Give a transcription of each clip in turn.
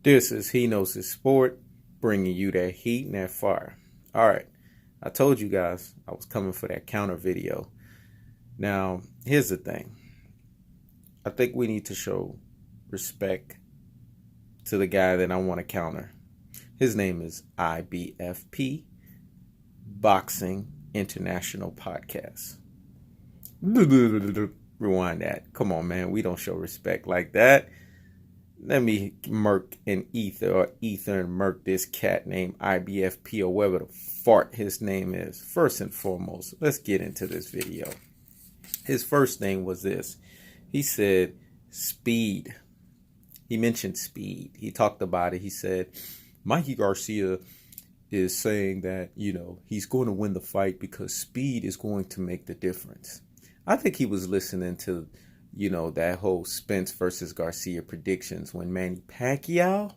This is He Knows His Sport, bringing you that heat and that fire. All right, I told you guys I was coming for that counter video. Now, here's the thing. I think we need to show respect to the guy that I want to counter. His name is IBFP, Boxing International Podcast. Rewind that. Come on, man. We don't show respect like that. Let me murk and ether and murk this cat named IBFP or whatever the fart his name is. First and foremost, let's get into this video. His first thing was this. He said speed. He mentioned speed. He talked about it. He said Mikey Garcia is saying that, he's going to win the fight because speed is going to make the difference. I think he was listening to that whole Spence versus Garcia predictions when Manny Pacquiao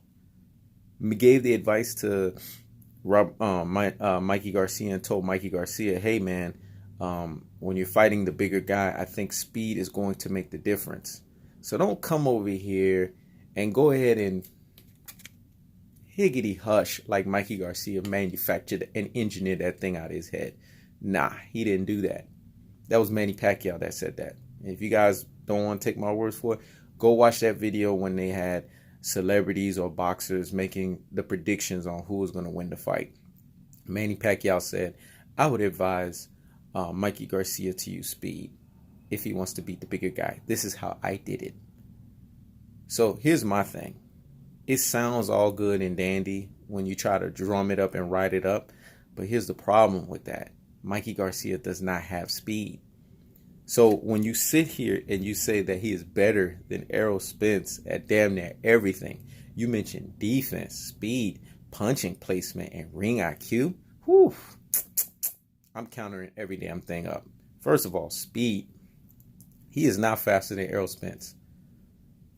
gave the advice to Mikey Garcia and told Mikey Garcia, hey, man, when you're fighting the bigger guy, I think speed is going to make the difference. So don't come over here and go ahead and higgity hush like Mikey Garcia manufactured and engineered that thing out of his head. Nah, he didn't do that. That was Manny Pacquiao that said that. If you guys don't want to take my words for it, go watch that video when they had celebrities or boxers making the predictions on who was going to win the fight. Manny Pacquiao said, I would advise Mikey Garcia to use speed if he wants to beat the bigger guy. This is how I did it. So here's my thing. It sounds all good and dandy when you try to drum it up and write it up. But here's the problem with that. Mikey Garcia does not have speed. So when you sit here and you say that he is better than Errol Spence at damn near everything, you mentioned defense, speed, punching placement, and ring IQ. Whew. I'm countering every damn thing up. First of all, speed. He is not faster than Errol Spence.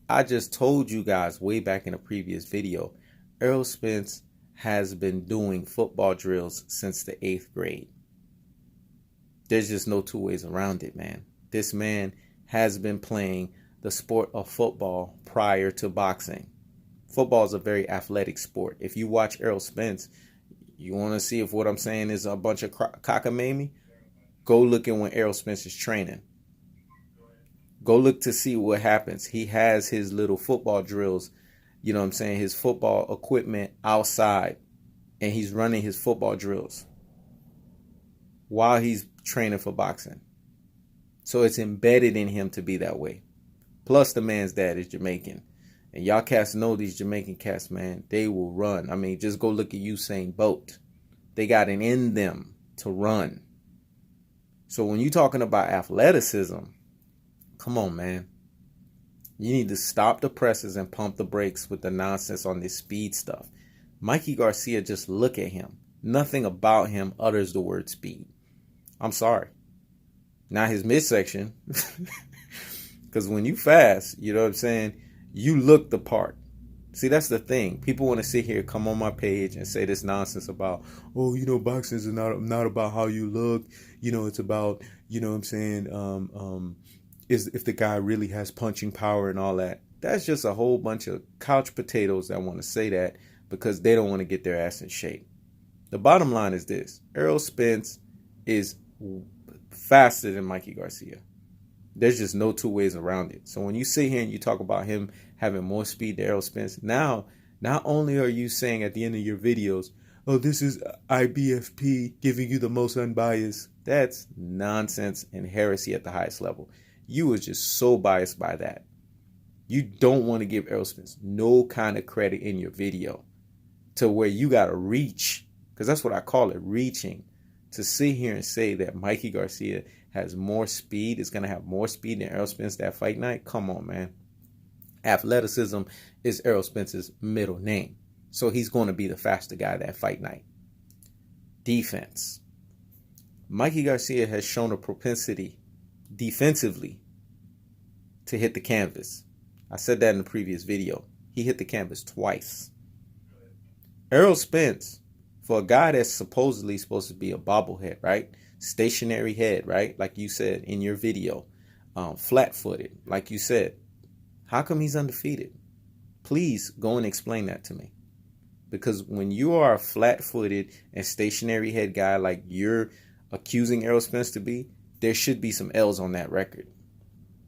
I just told you guys way back in a previous video, Errol Spence has been doing football drills since the 8th grade. There's just no two ways around it, man. This man has been playing the sport of football prior to boxing. Football is a very athletic sport. If you watch Errol Spence, you want to see if what I'm saying is a bunch of cockamamie? Go look at when Errol Spence is training. Go look to see what happens. He has his little football drills, his football equipment outside, and he's running his football drills while he's training for boxing. So it's embedded in him to be that way. Plus the man's dad is Jamaican. And y'all cats know these Jamaican cats, man. They will run. I mean, just go look at Usain Bolt. They got it in them to run. So when you're talking about athleticism, come on, man. You need to stop the presses and pump the brakes with the nonsense on this speed stuff. Mikey Garcia, just look at him. Nothing about him utters the word speed. I'm sorry. Not his midsection. Because when you fast, you know what I'm saying, you look the part. See, that's the thing. People want to sit here, come on my page and say this nonsense about, boxing is not about how you look. It's about, is if the guy really has punching power and all that. That's just a whole bunch of couch potatoes that want to say that because they don't want to get their ass in shape. The bottom line is this. Errol Spence is faster than Mikey Garcia. There's just no two ways around it. So when you sit here and you talk about him having more speed than Errol Spence, now not only are you saying at the end of your videos, oh, this is IBFP giving you the most unbiased. That's nonsense and heresy at the highest level. You was just so biased by that. You don't want to give Errol Spence no kind of credit in your video to where you got to reach, because that's what I call it, reaching, to sit here and say that Mikey Garcia has more speed, is going to have more speed than Errol Spence that fight night. Come on, man. Athleticism is Errol Spence's middle name. So he's going to be the faster guy that fight night. Defense. Mikey Garcia has shown a propensity defensively to hit the canvas. I said that in the previous video. He hit the canvas twice. Errol Spence, for a guy that's supposedly supposed to be a bobblehead, right? Stationary head, right? Like you said in your video. Flat-footed, like you said. How come he's undefeated? Please go and explain that to me. Because when you are a flat-footed and stationary head guy like you're accusing Errol Spence to be, there should be some L's on that record.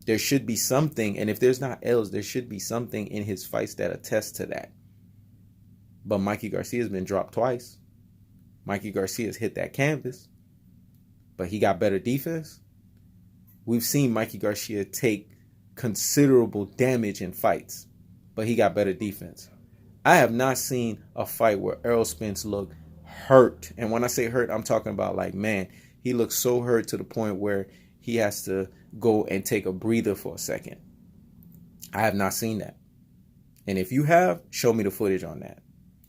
There should be something, and if there's not L's, there should be something in his fights that attests to that. But Mikey Garcia has been dropped twice. Mikey Garcia has hit that canvas, but he got better defense. We've seen Mikey Garcia take considerable damage in fights, but he got better defense. I have not seen a fight where Errol Spence looked hurt. And when I say hurt, I'm talking about like, man, he looks so hurt to the point where he has to go and take a breather for a second. I have not seen that. And if you have, show me the footage on that.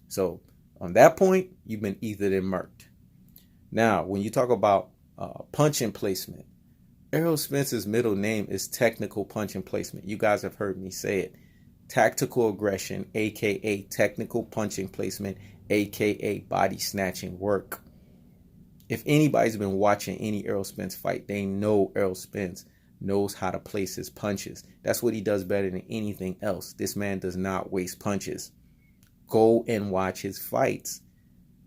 So on that point, you've been ethered and murked. Now, when you talk about punching placement, Errol Spence's middle name is technical punching placement. You guys have heard me say it. Tactical aggression, aka technical punching placement, aka body snatching work. If anybody's been watching any Errol Spence fight, they know Errol Spence knows how to place his punches. That's what he does better than anything else. This man does not waste punches. Go and watch his fights.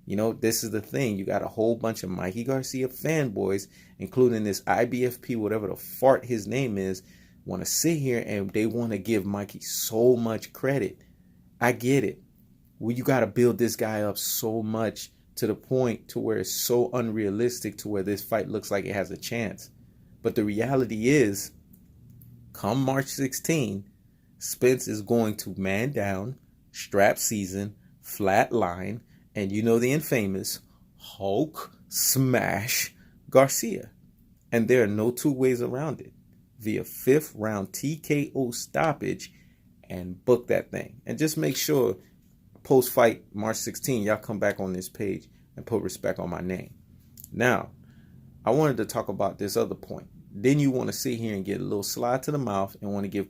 You know, this is the thing. You got a whole bunch of Mikey Garcia fanboys, including this IBFP, whatever the fart his name is, want to sit here and they want to give Mikey so much credit. I get it. Well, you got to build this guy up so much to the point to where it's so unrealistic to where this fight looks like it has a chance. But the reality is, come March 16, Spence is going to man down, strap season, flat line, and you know the infamous Hulk smash Garcia. And there are no two ways around it. Via 5th round TKO stoppage and book that thing. And just make sure post-fight March 16, y'all come back on this page and put respect on my name. Now, I wanted to talk about this other point. Then you want to sit here and get a little slide to the mouth and want to give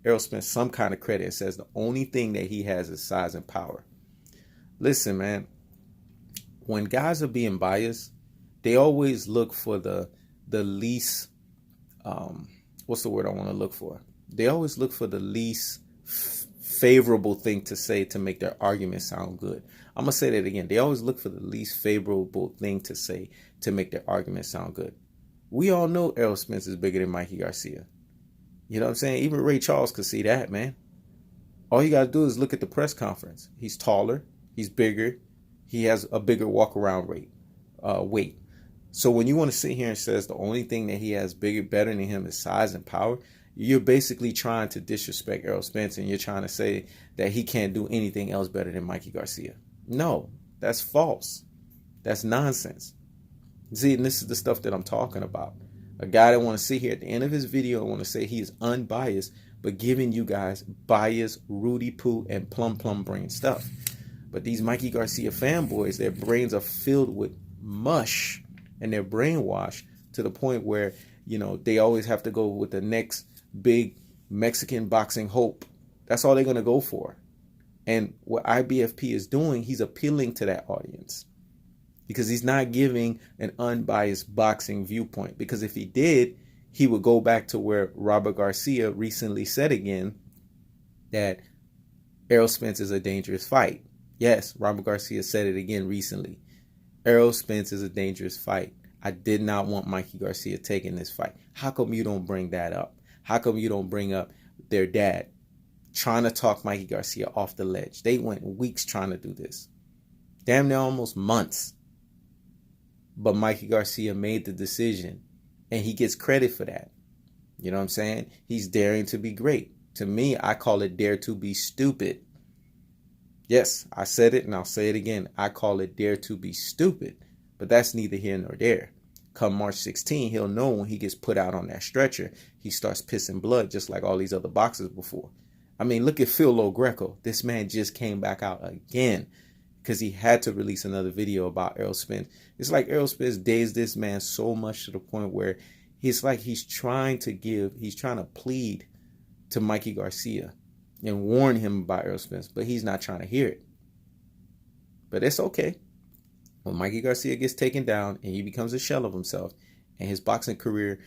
Errol Spence some kind of credit. It says the only thing that he has is size and power. Listen, man, when guys are being biased, they always look for the least, what's the word I want to look for? They always look for the least favorable thing to say to make their argument sound good. I'm going to say that again. They always look for the least favorable thing to say to make their argument sound good. We all know Errol Spence is bigger than Mikey Garcia. You know what I'm saying? Even Ray Charles could see that, man. All you got to do is look at the press conference. He's taller. He's bigger. He has a bigger walk-around weight. So when you want to sit here and says the only thing that he has better than him is size and power, you're basically trying to disrespect Errol Spence, and you're trying to say that he can't do anything else better than Mikey Garcia. No, that's false. That's nonsense. See, and this is the stuff that I'm talking about. A guy that want to sit here at the end of his video and want to say he is unbiased, but giving you guys biased, Rudy Poo, and plum brain stuff. But these Mikey Garcia fanboys, their brains are filled with mush, and they're brainwashed to the point where, you know, they always have to go with the next big Mexican boxing hope. That's all they're going to go for. And what IBFP is doing, he's appealing to that audience because he's not giving an unbiased boxing viewpoint. Because if he did, he would go back to where Robert Garcia recently said again that Errol Spence is a dangerous fight. Yes, Robert Garcia said it again recently. Errol Spence is a dangerous fight. I did not want Mikey Garcia taking this fight. How come you don't bring that up? How come you don't bring up their dad trying to talk Mikey Garcia off the ledge? They went weeks trying to do this. Damn near almost months. But Mikey Garcia made the decision, and he gets credit for that. You know what I'm saying? He's daring to be great. To me, I call it dare to be stupid. Yes, I said it and I'll say it again. I call it dare to be stupid. But that's neither here nor there. Come March 16, he'll know when he gets put out on that stretcher, he starts pissing blood just like all these other boxers before. I mean, look at Phil Greco. This man just came back out again because he had to release another video about Errol Spence. It's like Errol Spence dazed this man so much to the point where he's like he's trying to plead to Mikey Garcia and warn him about Errol Spence, but he's not trying to hear it. But it's okay. When Mikey Garcia gets taken down and he becomes a shell of himself and his boxing career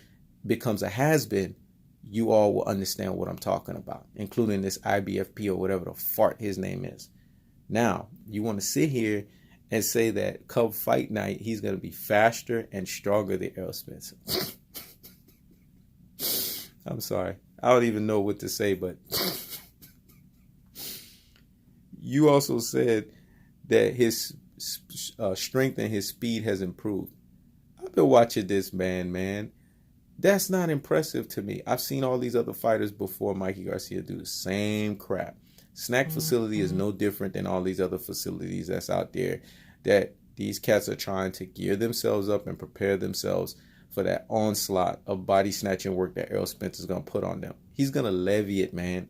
becomes a has-been, you all will understand what I'm talking about, including this IBFP or whatever the fart his name is. Now, you want to sit here and say that come fight night, he's going to be faster and stronger than Errol Spence. I'm sorry. I don't even know what to say, but you also said that his strength and his speed has improved. I've been watching this man. That's not impressive to me. I've seen all these other fighters before Mikey Garcia do the same crap. Snack facility is no different than all these other facilities that's out there that these cats are trying to gear themselves up and prepare themselves for that onslaught of body snatching work that Errol Spence is going to put on them. He's going to levy it, man.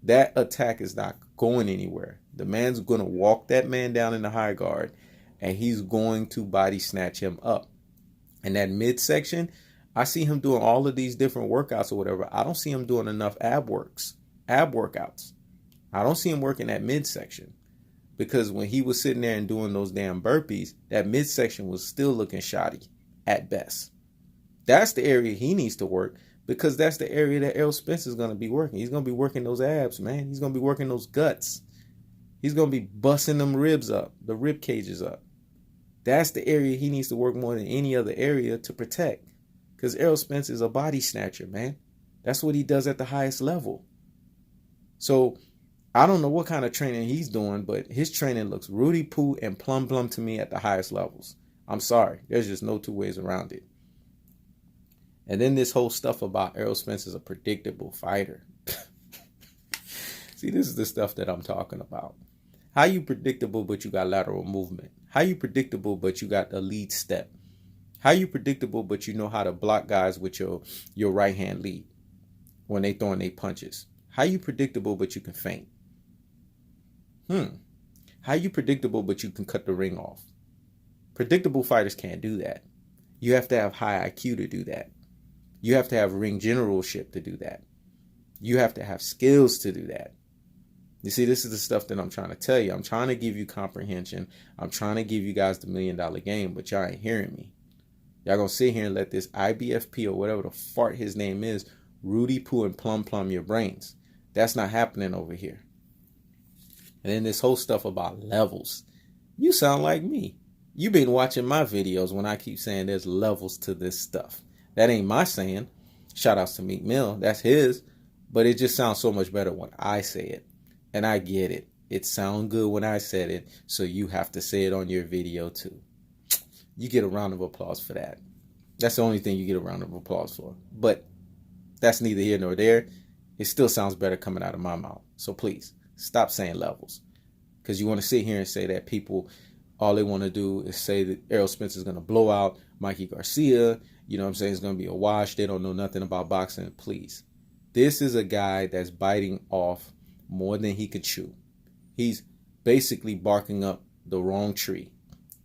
That attack is not going anywhere. The man's going to walk that man down in the high guard, and he's going to body snatch him up. And that midsection, I see him doing all of these different workouts or whatever. I don't see him doing enough ab workouts. I don't see him working that midsection, because when he was sitting there and doing those damn burpees, that midsection was still looking shoddy at best. That's the area he needs to work, because that's the area that Errol Spence is going to be working. He's going to be working those abs, man. He's going to be working those guts. He's going to be busting them ribs up, the rib cages up. That's the area he needs to work more than any other area to protect, because Errol Spence is a body snatcher, man. That's what he does at the highest level. So I don't know what kind of training he's doing, but his training looks Rudy Poo and plum to me at the highest levels. I'm sorry. There's just no two ways around it. And then this whole stuff about Errol Spence is a predictable fighter. See, this is the stuff that I'm talking about. How you predictable, but you got lateral movement? How you predictable, but you got the lead step? How you predictable, but you know how to block guys with your right hand lead when they throwing their punches? How you predictable, but you can feint? How you predictable, but you can cut the ring off? Predictable fighters can't do that. You have to have high IQ to do that. You have to have ring generalship to do that. You have to have skills to do that. You see, this is the stuff that I'm trying to tell you. I'm trying to give you comprehension. I'm trying to give you guys the $1 million game, but y'all ain't hearing me. Y'all gonna sit here and let this IBFP or whatever the fart his name is, Rudy Poo and plum your brains. That's not happening over here. And then this whole stuff about levels. You sound like me. You've been watching my videos when I keep saying there's levels to this stuff. That ain't my saying. Shout outs to Meek Mill. That's his. But it just sounds so much better when I say it. And I get it. It sounds good when I said it. So you have to say it on your video too. You get a round of applause for that. That's the only thing you get a round of applause for. But that's neither here nor there. It still sounds better coming out of my mouth. So please, stop saying levels. Because you want to sit here and say that people, all they want to do is say that Errol Spence is going to blow out Mikey Garcia. You know what I'm saying? It's going to be a wash. They don't know nothing about boxing. Please. This is a guy that's biting off more than he could chew. He's basically barking up the wrong tree.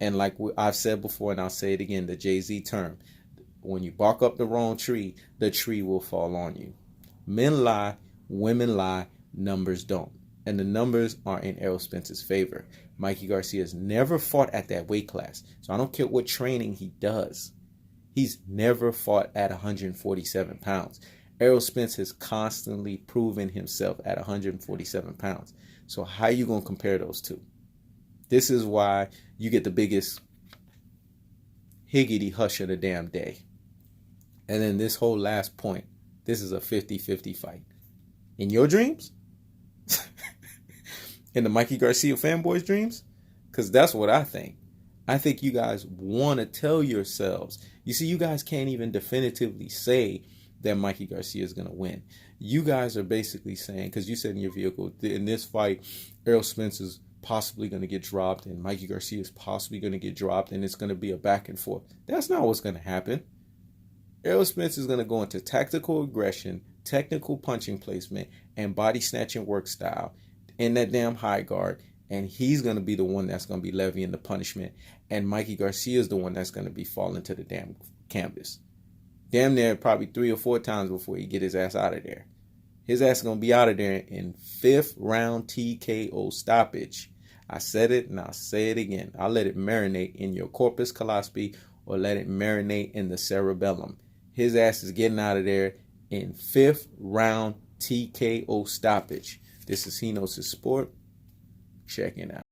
And like I've said before, and I'll say it again, the Jay-Z term, when you bark up the wrong tree, the tree will fall on you. Men lie, women lie, numbers don't. And the numbers are in Errol Spence's favor. Mikey Garcia's never fought at that weight class. So I don't care what training he does. He's never fought at 147 pounds. Errol Spence has constantly proven himself at 147 pounds. So how are you going to compare those two? This is why you get the biggest higgity hush of the damn day. And then this whole last point, this is a 50-50 fight. In your dreams? In the Mikey Garcia fanboys' dreams? Because that's what I think. I think you guys want to tell yourselves. You see, you guys can't even definitively say that Mikey Garcia is going to win. You guys are basically saying, because you said in your vehicle, in this fight, Errol Spence is possibly going to get dropped and Mikey Garcia is possibly going to get dropped and it's going to be a back and forth. That's not what's going to happen. Errol Spence is going to go into tactical aggression, technical punching placement, and body snatching work style in that damn high guard. And he's going to be the one that's going to be levying the punishment. And Mikey Garcia is the one that's going to be falling to the damn canvas. Damn near probably 3 or 4 times before he get his ass out of there. His ass is going to be out of there in 5th round TKO stoppage. I said it and I'll say it again. I'll let it marinate in your corpus callosum or let it marinate in the cerebellum. His ass is getting out of there in 5th round TKO stoppage. This is He Knows His Sport. Checking out.